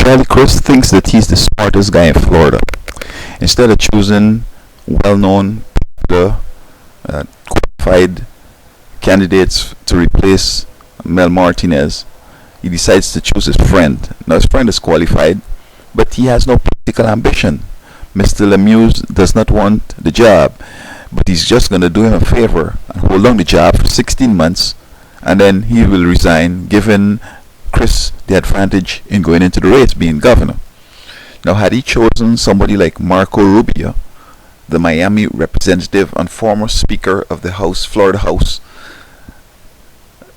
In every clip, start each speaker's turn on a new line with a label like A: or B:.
A: Charlie Crist thinks that he's the smartest guy in Florida. Instead of choosing well-known, popular, qualified candidates to replace Mel Martinez, he decides to choose his friend. Now his friend is qualified, but he has no political ambition. Mr. Lemieux does not want the job, but he's just going to do him a favor and hold on the job for 16 months, and then he will resign, giving Chris the advantage in going into the race, being governor. Now, had he chosen somebody like Marco Rubio, the Miami representative and former Speaker of the House, Florida House,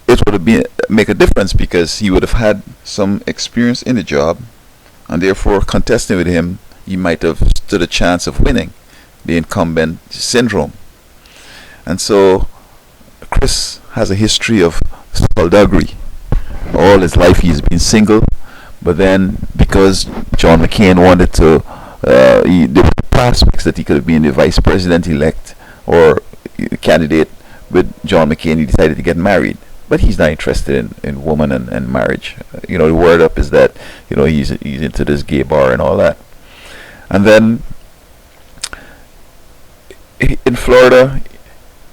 A: it would have been make a difference because he would have had some experience in the job, and therefore contesting with him, he might have stood a chance of winning the incumbent syndrome. And so, Chris has a history of skullduggery. All his life he's been single, but then because John McCain wanted to, there were prospects that he could have been the vice president elect or candidate with John McCain, he decided to get married. But he's not interested in woman and marriage. The word up is that he's into this gay bar and all that. And then in Florida,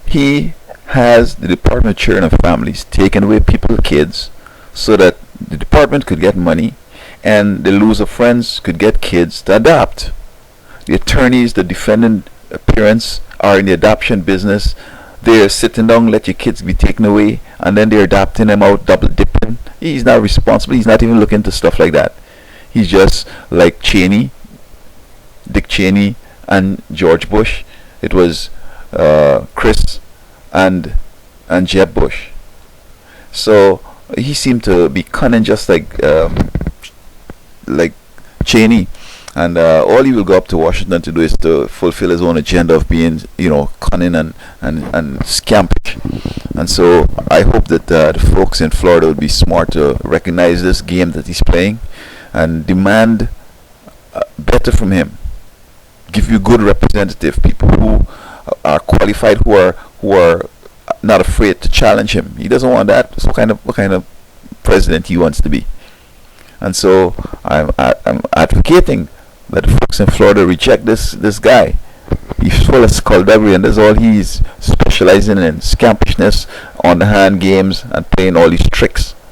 A: he has the Department of Children and Families taking away people's kids so that the department could get money and the loser friends could get kids to adopt. The attorneys, the defendant appearance are in the adoption business. They're sitting down, let your kids be taken away, and then they're adopting them out, double dipping. He's not responsible. He's not even looking into stuff like that. He's just like Cheney, Dick Cheney, and George Bush. It was Chris and Jeb Bush. So he seemed to be cunning, just like Cheney. And all he will go up to Washington to do is to fulfill his own agenda of being, cunning and scampish. And so I hope that the folks in Florida will be smart to recognize this game that he's playing and demand better from him. Give you good representative, people who are qualified, who are not afraid to challenge him. He doesn't want that. So what kind of president he wants to be. And so I'm advocating that the folks in Florida reject this guy. He's full of skullduggery, and that's all he's specializing in: scampishness, on the hand games, and playing all these tricks.